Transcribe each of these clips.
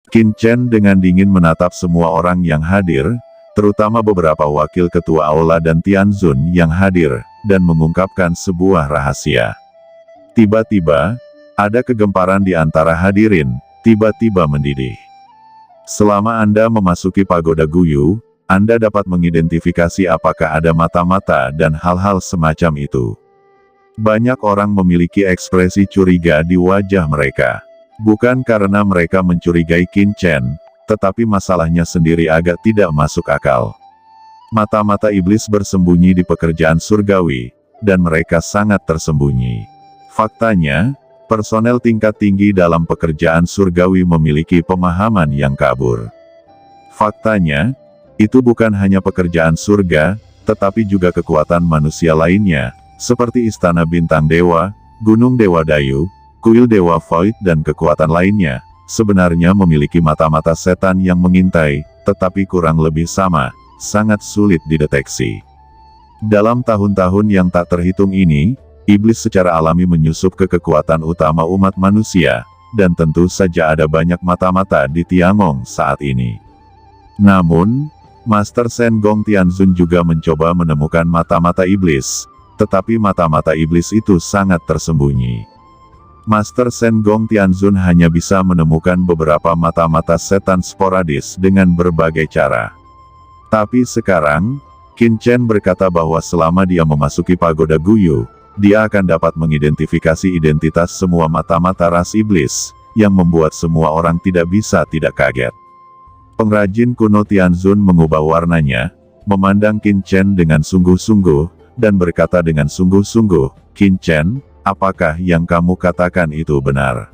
Qin Chen dengan dingin menatap semua orang yang hadir, terutama beberapa wakil ketua aula dan Tianzun yang hadir, dan mengungkapkan sebuah rahasia. Tiba-tiba, ada kegemparan di antara hadirin, tiba-tiba mendidih. Selama Anda memasuki pagoda Guyu, Anda dapat mengidentifikasi apakah ada mata-mata dan hal-hal semacam itu. Banyak orang memiliki ekspresi curiga di wajah mereka. Bukan karena mereka mencurigai Qin Chen, tetapi masalahnya sendiri agak tidak masuk akal. Mata-mata iblis bersembunyi di pekerjaan surgawi, dan mereka sangat tersembunyi. Faktanya, personel tingkat tinggi dalam pekerjaan surgawi memiliki pemahaman yang kabur. Faktanya, itu bukan hanya pekerjaan surga, tetapi juga kekuatan manusia lainnya, seperti Istana Bintang Dewa, Gunung Dewa Dayu, Kuil Dewa Void dan kekuatan lainnya, sebenarnya memiliki mata-mata setan yang mengintai, tetapi kurang lebih sama, sangat sulit dideteksi. Dalam tahun-tahun yang tak terhitung ini, iblis secara alami menyusup ke kekuatan utama umat manusia, dan tentu saja ada banyak mata-mata di Tiangong saat ini. Namun, Master Shen Gong Tianzun juga mencoba menemukan mata-mata iblis, tetapi mata-mata iblis itu sangat tersembunyi. Master Shen Gong Tianzun hanya bisa menemukan beberapa mata-mata setan sporadis dengan berbagai cara. Tapi sekarang, Qin Chen berkata bahwa selama dia memasuki pagoda Guyu, dia akan dapat mengidentifikasi identitas semua mata-mata ras iblis, yang membuat semua orang tidak bisa tidak kaget. Pengrajin kuno Tianzun mengubah warnanya, memandang Qin Chen dengan sungguh-sungguh, dan berkata dengan sungguh-sungguh, "Qin Chen, apakah yang kamu katakan itu benar?"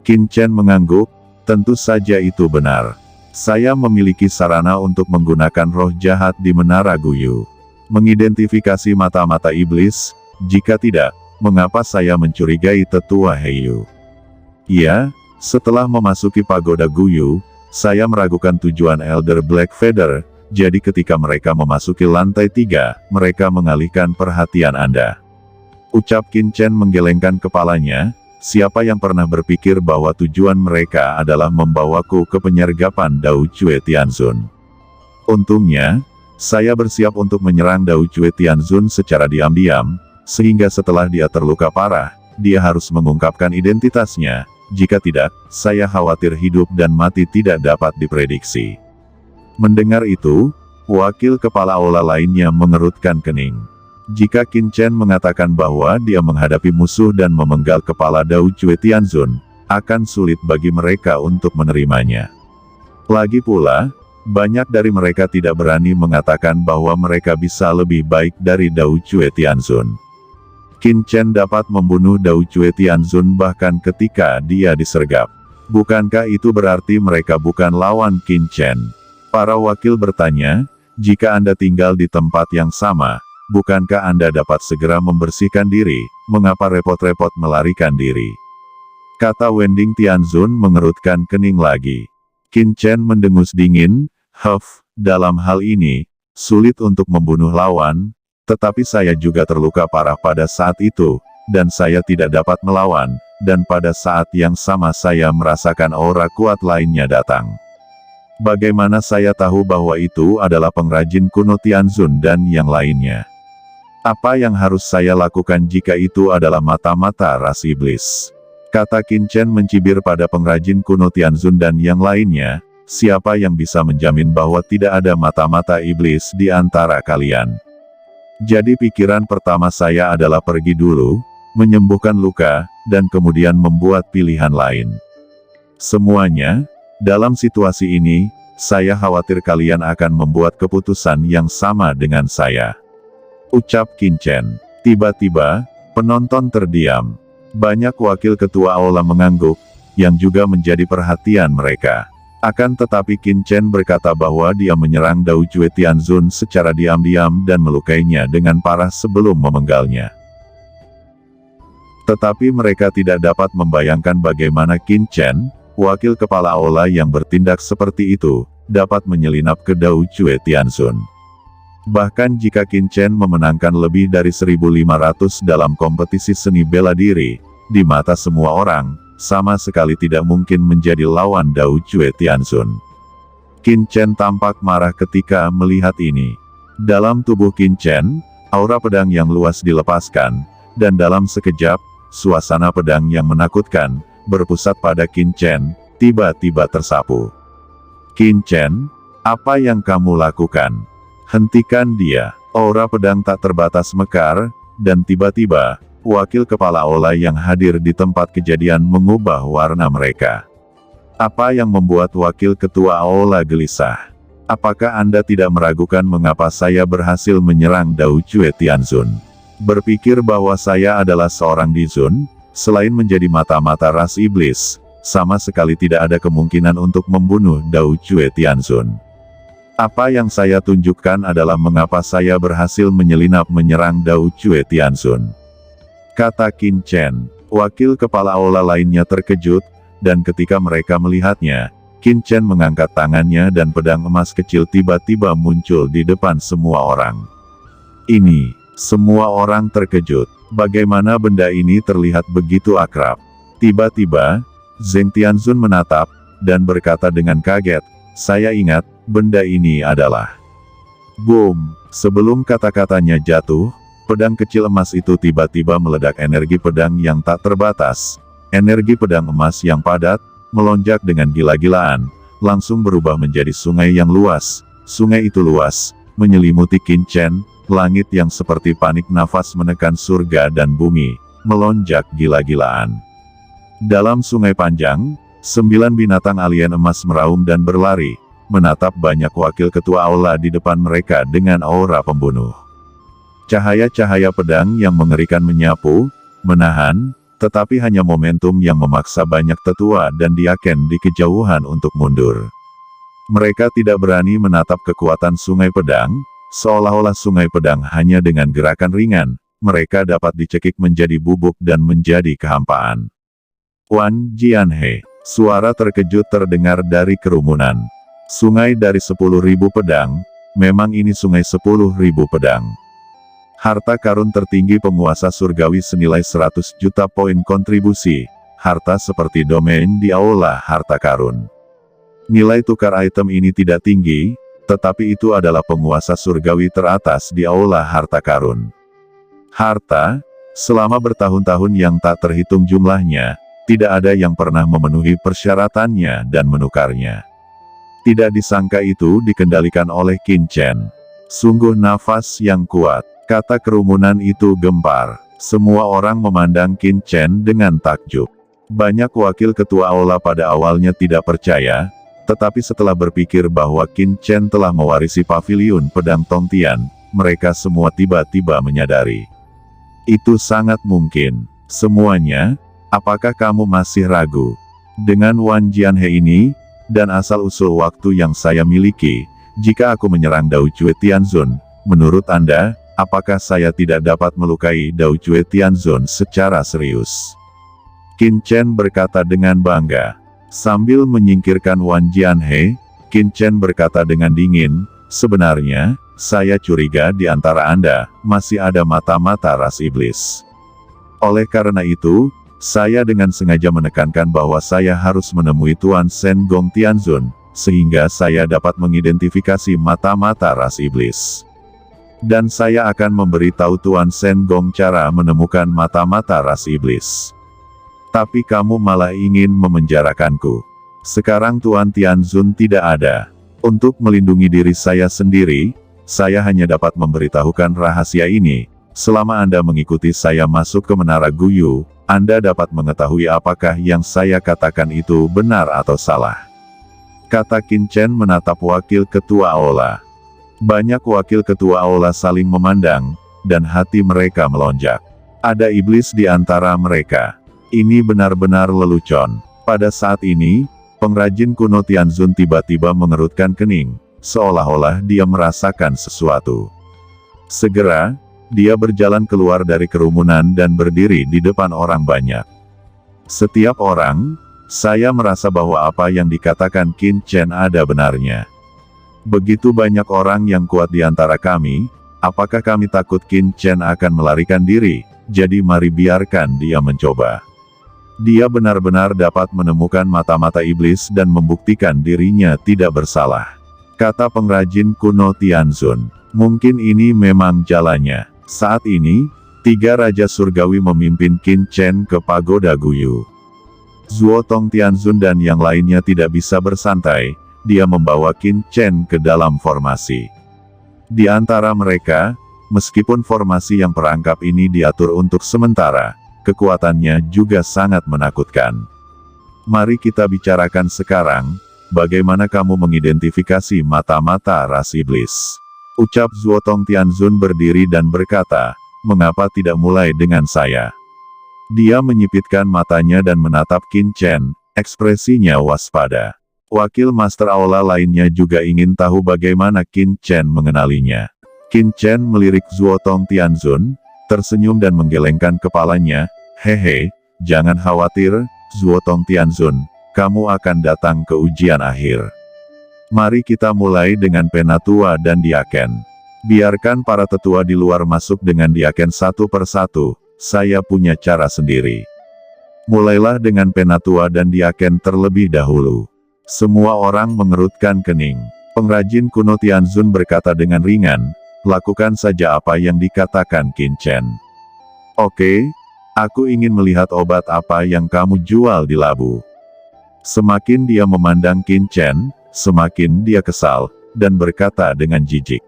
Qin Chen mengangguk, "Tentu saja itu benar. Saya memiliki sarana untuk menggunakan roh jahat di Menara Guyu. Mengidentifikasi mata-mata iblis, jika tidak, mengapa saya mencurigai tetua Heiyu? Iya, setelah memasuki pagoda Guyu, saya meragukan tujuan Elder Black Feather, jadi ketika mereka memasuki lantai 3, mereka mengalihkan perhatian Anda." Ucap Qin Chen menggelengkan kepalanya, siapa yang pernah berpikir bahwa tujuan mereka adalah membawaku ke penyergapan Dao Cue Tianzun. Untungnya, saya bersiap untuk menyerang Dao Cue Tianzun secara diam-diam, sehingga setelah dia terluka parah, dia harus mengungkapkan identitasnya, jika tidak, saya khawatir hidup dan mati tidak dapat diprediksi. Mendengar itu, wakil kepala aula lainnya mengerutkan kening. Jika Qin Chen mengatakan bahwa dia menghadapi musuh dan memenggal kepala Dao Cue Tianzun, akan sulit bagi mereka untuk menerimanya. Lagi pula, banyak dari mereka tidak berani mengatakan bahwa mereka bisa lebih baik dari Dao Cue Tianzun. Qin Chen dapat membunuh Dao Cue Tianzun bahkan ketika dia disergap. Bukankah itu berarti mereka bukan lawan Qin Chen? Para wakil bertanya, jika Anda tinggal di tempat yang sama, bukankah Anda dapat segera membersihkan diri, mengapa repot-repot melarikan diri? Kata Wending Tianzun mengerutkan kening lagi. Qin Chen mendengus dingin, dalam hal ini, sulit untuk membunuh lawan, tetapi saya juga terluka parah pada saat itu, dan saya tidak dapat melawan, dan pada saat yang sama saya merasakan aura kuat lainnya datang. Bagaimana saya tahu bahwa itu adalah pengrajin kuno Tianzun dan yang lainnya? Apa yang harus saya lakukan jika itu adalah mata-mata ras iblis? Kata Qin Chen mencibir pada pengrajin kuno Tianzun dan yang lainnya, siapa yang bisa menjamin bahwa tidak ada mata-mata iblis di antara kalian? Jadi pikiran pertama saya adalah pergi dulu, menyembuhkan luka, dan kemudian membuat pilihan lain. Semuanya, dalam situasi ini, saya khawatir kalian akan membuat keputusan yang sama dengan saya. Ucap Qin Chen. Tiba-tiba, penonton terdiam. Banyak wakil ketua aula mengangguk, yang juga menjadi perhatian mereka. Akan tetapi Qin Chen berkata bahwa dia menyerang Dao Cue Tianzun secara diam-diam dan melukainya dengan parah sebelum memenggalnya. Tetapi mereka tidak dapat membayangkan bagaimana Qin Chen, wakil kepala aula yang bertindak seperti itu, dapat menyelinap ke Dao Cue Tianzun. Bahkan jika Qin Chen memenangkan lebih dari 1.500 dalam kompetisi seni bela diri, di mata semua orang, sama sekali tidak mungkin menjadi lawan Dao Jue Tianzun. Qin Chen tampak marah ketika melihat ini. Dalam tubuh Qin Chen, aura pedang yang luas dilepaskan, dan dalam sekejap, suasana pedang yang menakutkan, berpusat pada Qin Chen, tiba-tiba tersapu. Qin Chen, apa yang kamu lakukan? Hentikan dia. Aura pedang tak terbatas mekar, dan tiba-tiba, wakil kepala Aula yang hadir di tempat kejadian mengubah warna mereka. Apa yang membuat wakil ketua Aula gelisah? Apakah Anda tidak meragukan mengapa saya berhasil menyerang Dao Jue Tianzun? Berpikir bahwa saya adalah seorang Dizun, selain menjadi mata-mata ras iblis, sama sekali tidak ada kemungkinan untuk membunuh Dao Jue Tianzun. Apa yang saya tunjukkan adalah mengapa saya berhasil menyelinap menyerang Dao Jue Tianzun. Kata Qin Chen. Wakil kepala Aula lainnya terkejut, dan ketika mereka melihatnya, Qin Chen mengangkat tangannya dan pedang emas kecil tiba-tiba muncul di depan semua orang. Ini, semua orang terkejut. Bagaimana benda ini terlihat begitu akrab? Tiba-tiba, Zheng Tianzun menatap, dan berkata dengan kaget, saya ingat, benda ini adalah... Boom! Sebelum kata-katanya jatuh, pedang kecil emas itu tiba-tiba meledak energi pedang yang tak terbatas. Energi pedang emas yang padat, melonjak dengan gila-gilaan, langsung berubah menjadi sungai yang luas. Sungai itu luas, menyelimuti Qin Chen, langit yang seperti panik nafas menekan surga dan bumi, melonjak gila-gilaan. Dalam sungai panjang, 9 binatang alien emas meraung dan berlari, menatap banyak wakil ketua Aula di depan mereka dengan aura pembunuh. Cahaya-cahaya pedang yang mengerikan menyapu, menahan, tetapi hanya momentum yang memaksa banyak tetua dan diaken di kejauhan untuk mundur. Mereka tidak berani menatap kekuatan sungai pedang, seolah-olah sungai pedang hanya dengan gerakan ringan, mereka dapat dicekik menjadi bubuk dan menjadi kehampaan. Wan Jianhe, suara terkejut terdengar dari kerumunan. Sungai dari 10.000 pedang, memang ini sungai 10.000 pedang. Harta karun tertinggi penguasa surgawi senilai 100 juta poin kontribusi, harta seperti domain di Aula harta karun. Nilai tukar item ini tidak tinggi, tetapi itu adalah penguasa surgawi teratas di Aula harta karun. Harta, selama bertahun-tahun yang tak terhitung jumlahnya, tidak ada yang pernah memenuhi persyaratannya dan menukarnya. Tidak disangka itu dikendalikan oleh Qin Chen. Sungguh nafas yang kuat. Kata kerumunan itu gempar. Semua orang memandang Qin Chen dengan takjub. Banyak wakil ketua Aula pada awalnya tidak percaya, tetapi setelah berpikir bahwa Qin Chen telah mewarisi paviliun pedang Tongtian, mereka semua tiba-tiba menyadari. Itu sangat mungkin. Semuanya, apakah kamu masih ragu? Dengan Wan Jianhe ini, dan asal-usul waktu yang saya miliki, jika aku menyerang Dao Jue Tianzun, menurut Anda, apakah saya tidak dapat melukai Dao Jue Tianzun secara serius? Qin Chen berkata dengan bangga. Sambil menyingkirkan Wan Jianhe, Qin Chen berkata dengan dingin, sebenarnya, saya curiga di antara Anda, masih ada mata-mata ras iblis. Oleh karena itu, saya dengan sengaja menekankan bahwa saya harus menemui Tuan Shen Gong Tianzun, sehingga saya dapat mengidentifikasi mata-mata ras iblis. Dan saya akan memberitahu Tuan Shen Gong cara menemukan mata-mata ras iblis. Tapi kamu malah ingin memenjarakanku. Sekarang Tuan Tianzun tidak ada. Untuk melindungi diri saya sendiri, saya hanya dapat memberitahukan rahasia ini. Selama Anda mengikuti saya masuk ke Menara Guyu, Anda dapat mengetahui apakah yang saya katakan itu benar atau salah. Kata Qin Chen menatap wakil ketua Aula. Banyak wakil ketua Aula saling memandang, dan hati mereka melonjak. Ada iblis di antara mereka. Ini benar-benar lelucon. Pada saat ini, pengrajin kuno Tianzun tiba-tiba mengerutkan kening, seolah-olah dia merasakan sesuatu. Segera, dia berjalan keluar dari kerumunan dan berdiri di depan orang banyak. Setiap orang, saya merasa bahwa apa yang dikatakan Qin Chen ada benarnya. Begitu banyak orang yang kuat di antara kami, apakah kami takut Qin Chen akan melarikan diri? Jadi mari biarkan dia mencoba. Dia benar-benar dapat menemukan mata-mata iblis dan membuktikan dirinya tidak bersalah. Kata pengrajin kuno Tianzun. Mungkin ini memang jalannya. Saat ini, 3 Raja Surgawi memimpin Qin Chen ke Pagoda Guyu. Zuo Tong Tianzun dan yang lainnya tidak bisa bersantai, dia membawa Qin Chen ke dalam formasi. Di antara mereka, meskipun formasi yang perangkap ini diatur untuk sementara, kekuatannya juga sangat menakutkan. Mari kita bicarakan sekarang, bagaimana kamu mengidentifikasi mata-mata ras iblis. Ucap Zuo Tong Tianzun berdiri dan berkata, mengapa tidak mulai dengan saya? Dia menyipitkan matanya dan menatap Qin Chen, ekspresinya waspada. Wakil Master Aula lainnya juga ingin tahu bagaimana Qin Chen mengenalinya. Qin Chen melirik Zuo Tong Tianzun, tersenyum dan menggelengkan kepalanya, hehe, jangan khawatir, Zuo Tong Tianzun, kamu akan datang ke ujian akhir. Mari kita mulai dengan Penatua dan Diaken. Biarkan para tetua di luar masuk dengan Diaken satu persatu, saya punya cara sendiri. Mulailah dengan Penatua dan Diaken terlebih dahulu. Semua orang mengerutkan kening. Pengrajin kuno Tianzun berkata dengan ringan, lakukan saja apa yang dikatakan Qin Chen. Oke, aku ingin melihat obat apa yang kamu jual di labu. Semakin dia memandang Qin Chen, semakin dia kesal, dan berkata dengan jijik.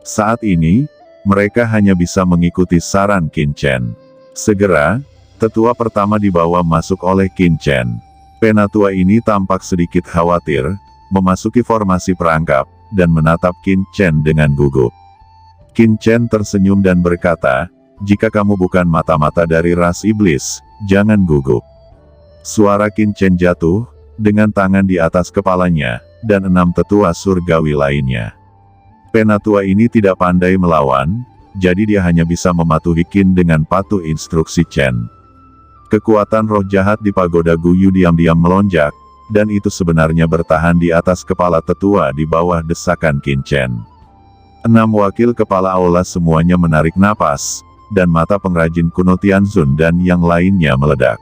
Saat ini, mereka hanya bisa mengikuti saran Qin Chen. Segera, tetua pertama dibawa masuk oleh Qin Chen. Penatua ini tampak sedikit khawatir, memasuki formasi perangkap, dan menatap Qin Chen dengan gugup. Qin Chen tersenyum dan berkata, jika kamu bukan mata-mata dari ras iblis, jangan gugup. Suara Qin Chen jatuh, dengan tangan di atas kepalanya, dan 6 tetua surgawi lainnya. Penatua ini tidak pandai melawan, jadi dia hanya bisa mematuhi Qin dengan patuh instruksi Chen. Kekuatan roh jahat di Pagoda Guyu diam-diam melonjak, dan itu sebenarnya bertahan di atas kepala tetua di bawah desakan Qin Chen. 6 wakil kepala aula semuanya menarik napas, dan mata pengrajin kuno Tianzun dan yang lainnya meledak.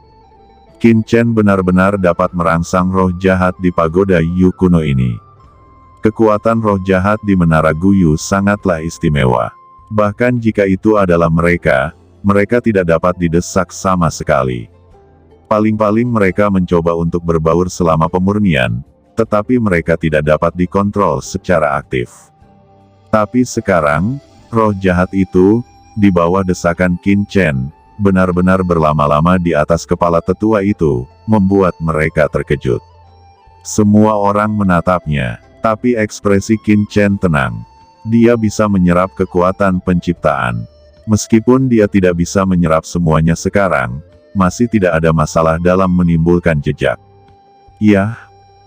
Qin Chen benar-benar dapat merangsang roh jahat di Pagoda Yu kuno ini. Kekuatan roh jahat di Menara Guyu sangatlah istimewa. Bahkan jika itu adalah mereka tidak dapat didesak sama sekali. Paling-paling mereka mencoba untuk berbaur selama pemurnian, tetapi mereka tidak dapat dikontrol secara aktif. Tapi sekarang, roh jahat itu, di bawah desakan Qin Chen, benar-benar berlama-lama di atas kepala tetua itu, membuat mereka terkejut. Semua orang menatapnya, tapi ekspresi Qin Chen tenang. Dia bisa menyerap kekuatan penciptaan. Meskipun dia tidak bisa menyerap semuanya sekarang, masih tidak ada masalah dalam menimbulkan jejak. Yah,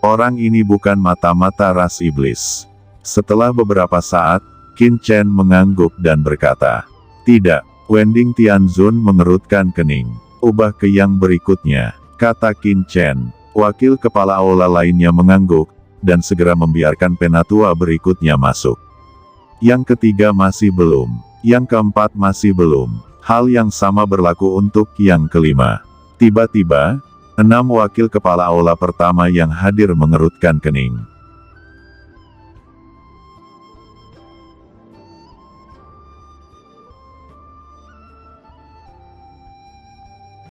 orang ini bukan mata-mata ras iblis. Setelah beberapa saat, Qin Chen mengangguk dan berkata, tidak. Wending Tianzun mengerutkan kening. Ubah ke yang berikutnya, kata Qin Chen. Wakil kepala aula lainnya mengangguk, dan segera membiarkan penatua berikutnya masuk. Yang ketiga masih belum. Yang keempat masih belum. Hal yang sama berlaku untuk yang kelima. Tiba-tiba, 6 wakil kepala aula pertama yang hadir mengerutkan kening.